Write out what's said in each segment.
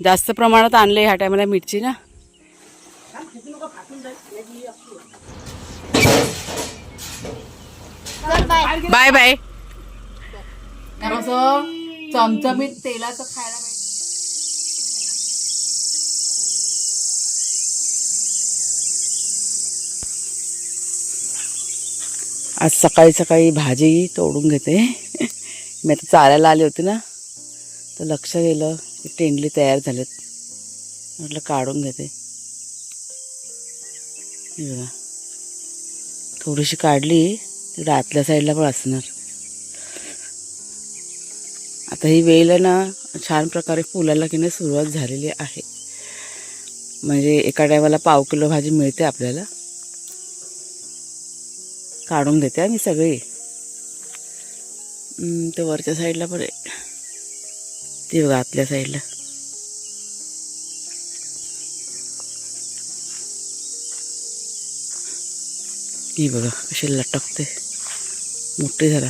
जास्त प्रमाणात आणले ह्या टायमाला मिरची ना. Bye bye. असं चमचमीत तेलाचं खायला पाहिजे. आज सकाळी सकाळी भाजी तोडून घेते. मी आता चालायला आले होते ना, तर लक्ष गेलं की तेंडली तयार झालेत. म्हटलं काढून घेते. हे बघा, थोडीशी काढली, तिकडे आतल्या साईडला पण असणार. आता ही वेल आहे ना, छान प्रकारे फुलायला की नाही सुरुवात झालेली आहे. म्हणजे एका टायमाला पाव किलो भाजी मिळते आपल्याला. काढून घेते मी सगळी. तर वरच्या साईडला पण आहे, ती बघा आतल्या साईडला. ही बघा कशी लटकते, मोठी झाला.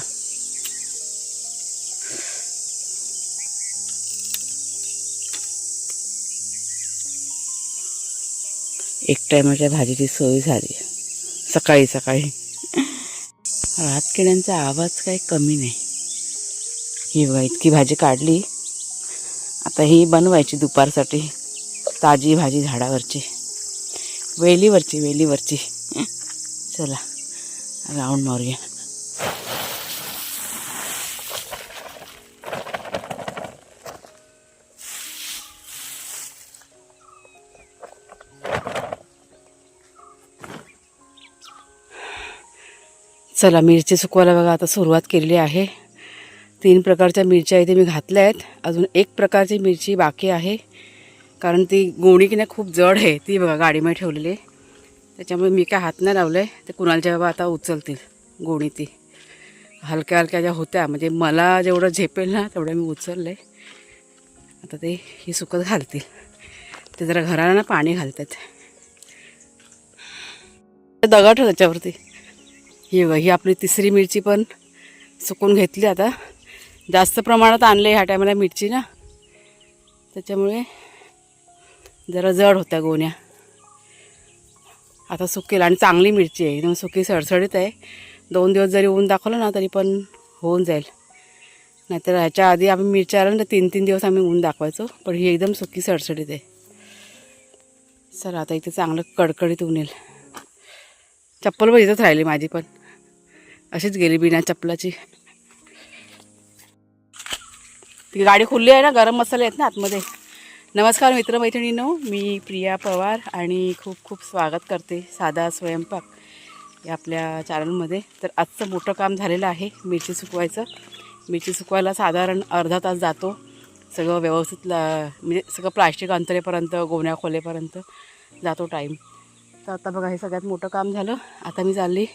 एक टायमाच्या भाजीची सोय झाली सकाळी सकाळी. रातकिड्यांचा आवाज काही कमी नाही. ही बघा इतकी भाजी काढली. आता ही बनवायची दुपारसाठी. ताजी भाजी झाडावरची, वेलीवरची. चला राऊंड मारूया. चला मिरची सुकवायला बघा आता सुरुवात केलेली आहे. 3 प्रकारच्या मिरच्या इथे मी घातल्या आहेत. अजून एक प्रकारची मिरची बाकी आहे, कारण ती गोणी की नाही खूप जड आहे. ती बघा गाडीमध्ये ठेवलेली आहे, त्याच्यामुळे मी काय हात नाही लावलं आहे. ते कुणालच्या बाबा आता उचलतील गोणी. ती हलक्या हलक्या ज्या होत्या, म्हणजे मला जेवढं झेपेल ना तेवढं मी उचललं आहे. आता ते ही सुकत घालतील. ते जरा घराला ना पाणी घालतात. दगड ठेव त्याच्यावरती. ही बघा, ही आपली तिसरी मिरची पण सुकून घेतली. आता जास्त प्रमाणात आणले ह्या टायमाला मिरची ना, त्याच्यामुळे जरा जड होत्या गोण्या. आता सुकेल आणि चांगली मिरची आहे, एकदम सुकी सडसडीत आहे. 2 दिवस जरी ऊन दाखवलं ना तरी पण होऊन जाईल. नाहीतर ह्याच्या आधी आम्ही मिरची आलं ना 3-3 दिवस आम्ही ऊन दाखवायचो, पण ही एकदम सुकी सडसडीत आहे. चला आता इथे चांगलं कडकडीत ऊन येईल. चप्पल पण इथंच राहिली माझी, पण अशीच गेली बिना चप्पलाची. ती गाडी खुल्ली आहे ना, गरम मसाले आहेत ना आतमध्ये. नमस्कार मित्रमैत्रिणींनो, मी प्रिया पवार आणि खूप खूप स्वागत करते साधा स्वयंपाक या आपल्या चॅनलमध्ये. तर आजचं मोठं काम झालेलं आहे मिरची सुकवायचं. मिरची सुकवायला साधारण अर्धा तास जातो. सगळं व्यवस्थित म्हणजे सगळं प्लास्टिक अंतरेपर्यंत, गोण्या खोलेपर्यंत जातो टाईम. तर आता बघा हे सगळ्यात मोठं काम झालं. आता मी चालली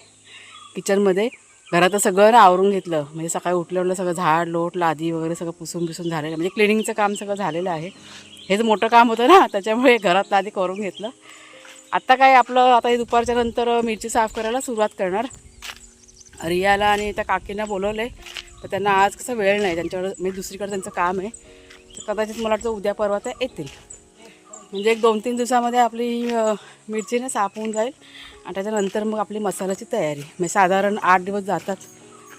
किचनमध्ये. घरात सगळं ना आवरून घेतलं, म्हणजे सकाळी उठलं सगळं झाड लोट लादी वगैरे सगळं पुसून झालेलं, म्हणजे क्लिनिंगचं काम सगळं झालेलं आहे. हेच मोठं काम होतं ना, त्याच्यामुळे घरात आधी करून घेतलं. आत्ता काय आपलं आता हे दुपारच्या नंतर मिरची साफ करायला सुरुवात करणार. रियाला आणि त्या काकींना बोलवलं आहे, तर त्यांना आज कसं वेळ नाही त्यांच्याकडं, म्हणजे दुसरीकडे त्यांचं काम आहे. तर कदाचित मला वाटतं उद्या परवा त्या येतील. म्हणजे एक 2-3 दिवसामध्ये आपली मिरची ना साफ होऊन जाईल. आणि त्याच्यानंतर मग आपली मसाल्याची तयारी. म्हणजे साधारण 8 दिवस जातात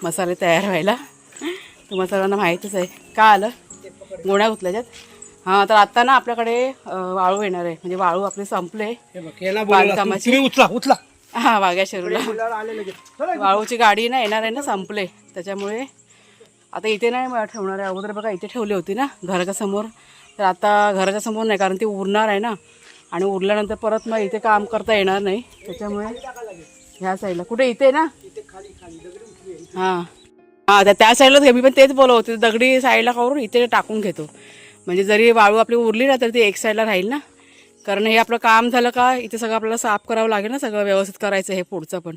मसाले तयार व्हायला. तुम्हाला सर्वांना माहीतच आहे. का आलं गोण्या गुतल्याच्यात. हां, तर आत्ता ना आपल्याकडे वाळू येणार आहे. म्हणजे वाळू आपले संपले बांधकामाची. उचला हां, वाघ्या शरूला वाळूची गाडी ना येणार आहे ना, संपले. त्याच्यामुळे आता इथे नाही ठेवणार आहे. अगोदर बघा इथे ठेवली होती ना घराच्या समोर. तर आता घराच्या समोर नाही, कारण ती उरणार आहे ना, आणि उरल्यानंतर परत मग इथे काम करता येणार नाही. त्याच्यामुळे ह्या साईडला कुठे इथे ना, हां हां त्या साईडलाच मी पण तेच बोलत होते. दगडी साईडला करून इथे टाकून घेतो, म्हणजे जरी वाळू आपली उरली ना तर ती एक साईडला राहील ना. कारण हे आपलं काम झालं का इथे सगळं आपल्याला साफ करावं लागेल ना, सगळं व्यवस्थित करायचं हे पुढचं पण.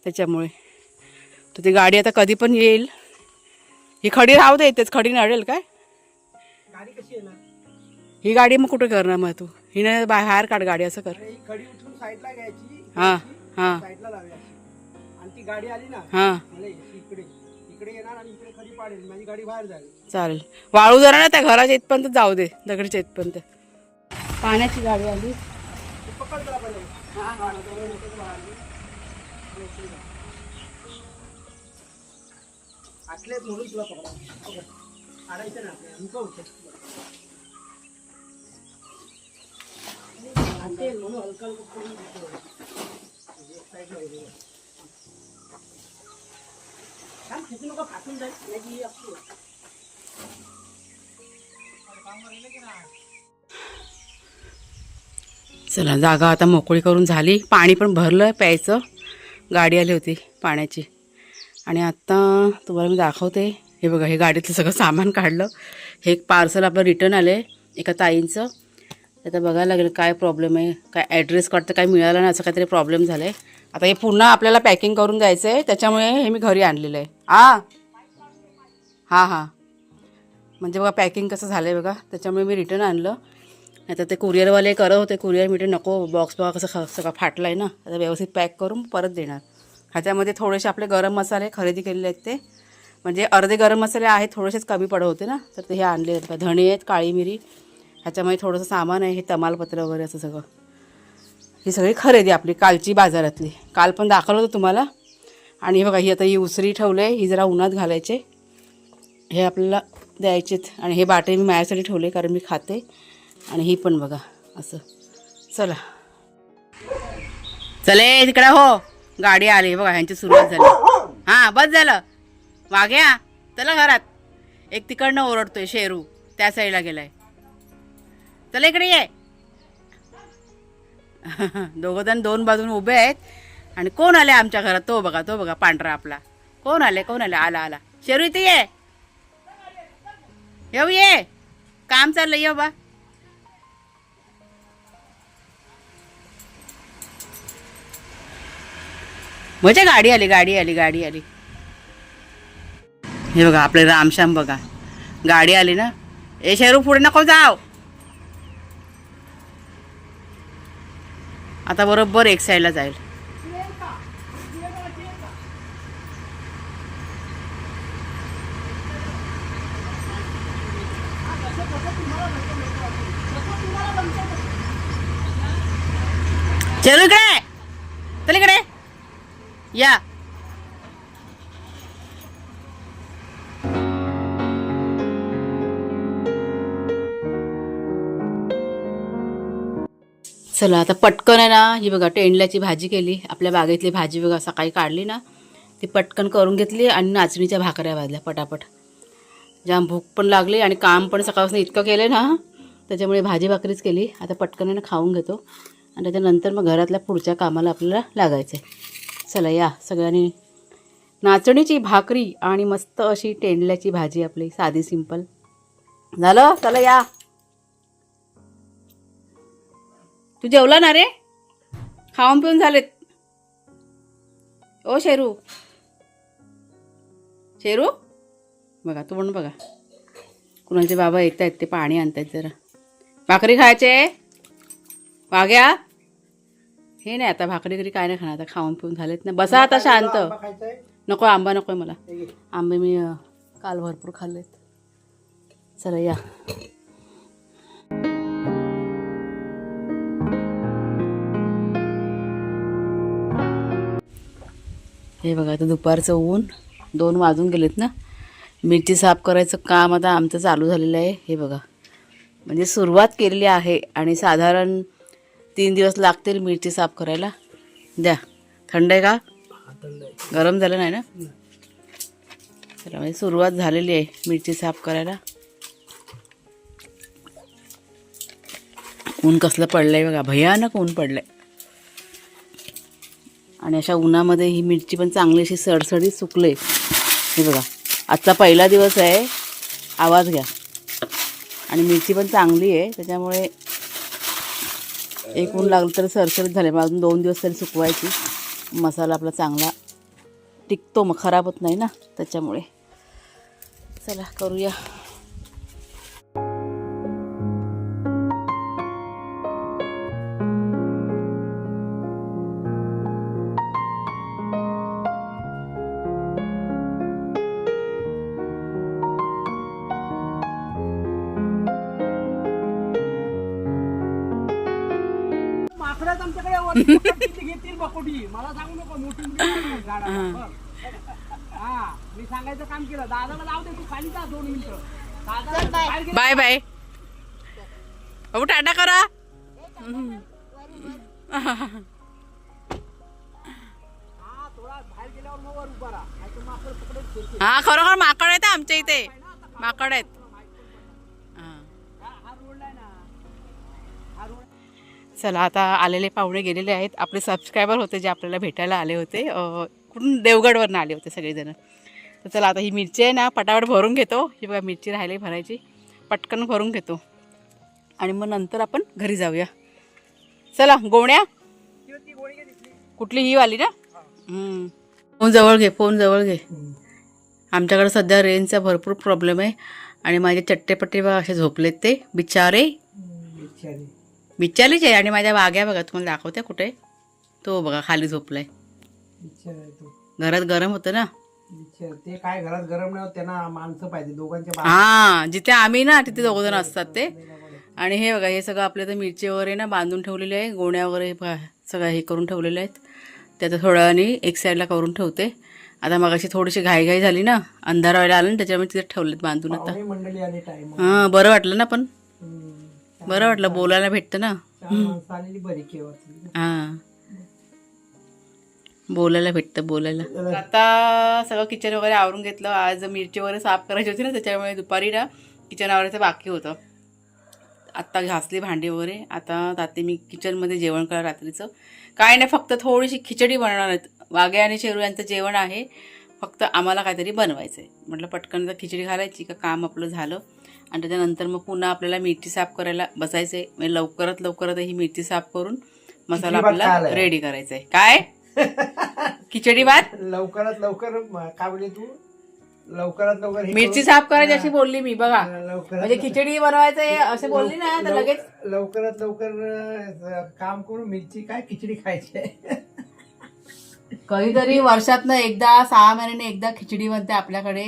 त्याच्यामुळे तर ती गाडी आता कधी पण येईल. ही खडी राहू दे इथेच, खडी नडेल काय. गाडी कशी येणार? ही गाडी मग कुठे करणार मग तू? हिने बाहेर काढ गाडी, असं कर. खडी उठून साईडला घ्यायची, हां हां साईडला लावायची, आणि ती गाडी आली ना हां इकडे इकडे येणार आणि इकडे खडी पाडेल, माझी गाडी बाहेर जाईल. चालेल. वाळू जरा ना त्या घराच्या इथपर्यंत जाऊ दे, दगडीच्या इथपर्यंत. पाण्याची गाडी आली. पकड जरा पहिले. आटलेत म्हणून तुला पकडा. काढायचं ना आपल्याला, मुका होतं. आटे म्हणून हलका हलका करून घेतो. एक साईडला उभं राहा. काम खेचू नका, फाटून जाईल. नाही असतो. चला, जागा आता मोकळी करून झाली. पाणी पण भरलं प्यायचं. गाडी आली होती पाण्याची. आणि आत्ता तुम्हाला मी दाखवते. हे बघा, हे गाडीतलं सगळं सामान काढलं. हे एक पार्सल आपलं रिटर्न आलं आहे एका ताईंचं. आता बघायला लागेल काय प्रॉब्लेम आहे, काय ॲड्रेस काढतं काय मिळालं नाही, असं काहीतरी प्रॉब्लेम झाला आहे. आता हे पुन्हा आपल्याला पॅकिंग करून द्यायचं आहे, त्याच्यामुळे हे मी घरी आणलेलं आहे. हां म्हणजे बघा पॅकिंग कसं झालं आहे बघा, त्याच्यामुळे मी रिटर्न आणलं. आता ते कुरिअरवाले करत होते, कुरिअर मीटर नको, बॉक्स बघा कसं सगळं फाटलं आहे ना. आता व्यवस्थित पॅक करून परत देणार. ह्याच्यामध्ये थोडेसे आपले गरम मसाले खरेदी केलेले आहेत, ते म्हणजे अर्धे गरम मसाले आहेत, थोडेसेच कमी पडत होते ना, तर ते हे आणले आहेत. धणे आहेत, काळी मिरी, ह्याच्यामध्ये थोडंसं सामान आहे, हे तमालपत्र वगैरे असं सगळं. ही सगळी खरेदी आपली कालची बाजारातली. काल पण दाखवलं होतं तुम्हाला. आणि हे बघा, ही आता ही उसरी ठेवलं आहे, ही जरा उन्हात घालायचे, हे आपल्याला द्यायचेत. आणि हे बाटे मी माझ्यासाठी ठेवले कारण मी खाते. आणि ही पण बघा असं. चला चले तिकडे, हो गाडी आली बघा, ह्यांची सुरुवात झाली. हां बस झालं. वाघ्या चला घरात. एक तिकडनं ओरडतोय शेरू, त्या साईडला गेलाय. चला इकडे ये. दोघं जण दोन बाजून उभे आहेत. आणि कोण आले आमच्या घरात, तो बघा पांढरा आपला. कोण आले आला. शेरू इथे ये, येऊ ये, काम चाललं, ये बा. म्हणजे गाडी आली. हे बघा आपले रामश्याम बघा, गाडी आली ना. ए शेरू पुढे नको जाव. आता बरोबर एक साईडला जाईल. शेरू इकडे, चल इकडे या. चला आता पटकन आहे ना, ही बघा टेंडल्याची भाजी केली. आपल्या बागेतली भाजी बघा सकाळी काढली ना, ती पटकन करून घेतली. आणि नाचणीच्या भाकऱ्या भाजल्या पटापट. जाम भूक पण लागली आणि काम पण सकाळपासून इतकं केलं ना, त्याच्यामुळे भाजी भाकरीच केली. आता पटकन आहे ना खाऊन घेतो आणि त्याच्यानंतर मग घरातल्या पुढच्या कामाला आपल्याला लागायचं आहे. चला या सगळ्यांनी. नाचणीची भाकरी आणि मस्त अशी टेंडल्याची भाजी आपली साधी सिंपल झालं. चला या. तू जेवला ना रे, खाऊन पिऊन झालेत. ओ शेरू बघा, तू पण बघा, कुणाचे बाबा येत आहेत, ते पाणी आणतायत. जरा भाकरी खायचे वाघ्या. हे नाही आता भाकरी काय नाही खाणार, आता खाऊन पिऊन झालेत ना. बसा आता शांत. नको आंबा नको आहे मला. आंबे मी काल भरपूर खाल्लेत. चला या. हे बघा आता दुपारचं ऊन 2 वाजून गेलेत ना. मिरची साफ करायचं काम आता आमचं चालू झालेलं आहे. हे बघा म्हणजे सुरुवात केलेली आहे आणि साधारण 3 दिवस लागतील मिरची साफ करायला. द्या. थंड आहे का, गरम झालं नाही ना. चला म्हणजे सुरुवात झालेली आहे मिरची साफ करायला. ऊन कसलं पडलं आहे बघा, भयानक ऊन पडलं आहे. आणि अशा उन्हामध्ये ही मिरची पण चांगली अशी सडसडीत सुकले. हे बघा आजचा पहिला दिवस आहे, आवाज घ्या. आणि मिरची पण चांगली आहे, त्याच्यामुळे एक ऊन लागलं तर सरसरीत झाले. मग अजून 2 दिवस तरी सुकवायची. मसाला आपला चांगला टिकतो, मग खराब होत नाही ना, त्याच्यामुळे. चला करूया. माकडच आमच्याकडे वरती किती घेतील बकोटी मला सांगू नको मोठी मोठी झाडाला. बरं. हा मी सांगायचं काम केलं दादाला लाव दे तू खाली जा 2 मिनिटं दादा बाहेर गेला. बाय बाय बाबू टाटा करा. हा थोडा बाहेर गेल्यावर मग वर उभा राहा नाहीतर माकड पकडत फिरते. हा खरोखर माकड आहेत आमच्या इथे माकड आहेत. हा. हा रोड आहे ना हा रोड. चला आता आलेले पाहुणे गेलेले आहेत. आपले सबस्क्रायबर होते जे आपल्याला भेटायला आले होते कुठून देवगडवरनं आले होते सगळेजण. तर चला आता ही मिरची आहे ना पटापट भरून घेतो. ही बघा मिरची राहिली भरायची पटकन भरून घेतो आणि मग नंतर आपण घरी जाऊया. चला गोण्या ती गोळी घे दिसली. कुठली ही वाली ना. फोन जवळ घे फोन जवळ घे. आमच्याकडे सध्या रेंजचा भरपूर प्रॉब्लेम आहे आणि माझे चट्टेपट्टे बघा असे झोपलेत ते बिचारे. बिचारीच आहे आणि माझ्या वाघ्या बघा तुम्हाला दाखवते कुठे तो बघा खाली झोपलाय. घरात गरम होतं ना. ते काय घरात गरम नाही होत त्यांना माणसं पाहिजे दोघांच्या. हा जिथे आम्ही ना तिथे दोघं जण असतात ते. आणि हे बघा हे सगळं आपल्या तर मिरची वगैरे ना बांधून ठेवलेले आहे गोण्या वगैरे सगळं हे करून ठेवलेले आहेत. त्याचं थोड्या वेळाने एक साईडला करून ठेवते. आता मग अशी थोडीशी घाईघाई झाली ना अंधार व्हायला आलं ना त्याच्यामुळे तिथे ठेवलेत बांधून आता. मंडळी आली टाइम. हां बरं वाटलं ना पण बरं वाटलं बोलायला भेटतं ना. बरी केव्हा. हां बोलायला भेटतं बोलायला. आता सगळं किचन वगैरे आवरून घेतलं. आज मिरची वगैरे साफ करायची होती ना त्याच्यामुळे दुपारी ना किचन आवरायचं बाकी होतं. आत्ता घासली भांडी वगैरे. आता जाते मी किचनमध्ये जेवण करा रात्रीचं. काय नाही फक्त थोडीशी खिचडी बनवणार आहेत. वाघे आणि शेरू यांचं जेवण आहे फक्त आम्हाला काहीतरी बनवायचं आहे. म्हटलं पटकन खिचडी घालायची का काम आपलं झालं आणि त्याच्यानंतर मग पुन्हा आपल्याला मिरची साफ करायला बसायचं आहे. म्हणजे लवकरात ही मिरची साफ करून मसाला आपल्याला रेडी करायचा आहे. काय खिचडी भात लवकरात लवकर काय बोलली तू लवकरात लवकर मिरची साफ करायची अशी बोलली मी बघा. लवकर म्हणजे खिचडी बनवायचं आहे असं बोलली ना तर लगेच लवकरात लवकर काम करून मिरची काय खिचडी खायची आहे. कधीतरी वर्षातनं एकदा 6 महिन्याने एकदा खिचडी बनते आपल्याकडे.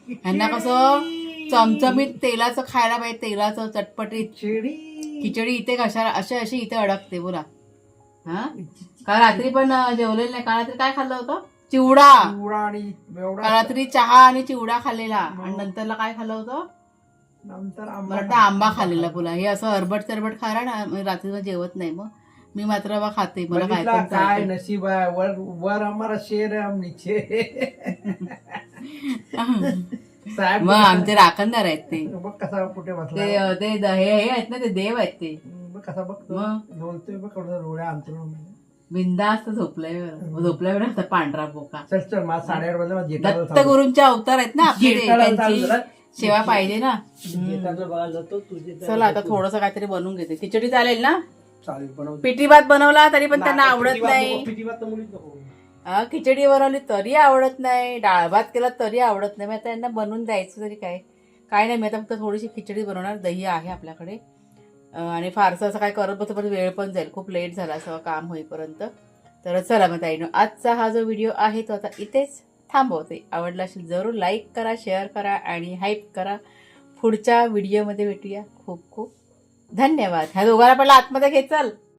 ह्यांना कसं चमचमीत तेलाचं खायला पाहिजे तेलाचं चटपटीत खिचडी. इथे कशा अशी इथे अडकते बोला. हा काल रात्री पण जेवलेलं नाही. काल रात्री काय खाल्लं होतं चिवडा. आणि काल रात्री चहा आणि चिवडा खाल्लेला आणि नंतरला काय खाल्लं होतं नंतर मला वाटतं आंबा खाल्लेला बोला. हे असं अरबट चरबट खायला ना रात्री जेवत नाही. मग मी मात्र बा खाते मला काय पण काय नशीब आहे. वर वर आम्हाला शेर आहे नीचे. मग आमचे राखणदार आहेत ते. बघ कसा कुठे बसला ते हे आहेत ना ते देव आहेत ते. कसा बघतो बोलतोय बघ रोड्या अंतरून बिंदास्त झोपलाय झोपल्यावर पांढरा बोका. चल चल माझ 8:30 वाजले. दत्त गुरूंचे अवतार आहेत ना आपले त्यांची सेवा पाहिजे ना. चला आता थोडस काहीतरी बनवून घेते. खिचडी चालेल ना. पिठी भात बनवला तरी पण त्यांना आवडत नाही. खिचडी बनवली तरी आवडत नाही. डाळ भात केला तरी आवडत नाही. मग त्यांना बनवून द्यायचं तरी काय नाही. मी आता फक्त थोडीशी खिचडी बनवणार. दही आहे आपल्याकडे आणि फारसं असं काय करत बसतो पण वेळ पण जाईल. खूप लेट झाला सगळं काम होईपर्यंत. तर चला मग ताईनो आजचा हा जो व्हिडिओ आहे तो आता इथेच थांबवते. आवडला असेल जरूर लाईक करा शेअर करा आणि हाईप करा. पुढच्या व्हिडिओमध्ये भेटूया. खूप खूप धन्यवाद. ह्या दोघांना पण आतमध्ये घे चल.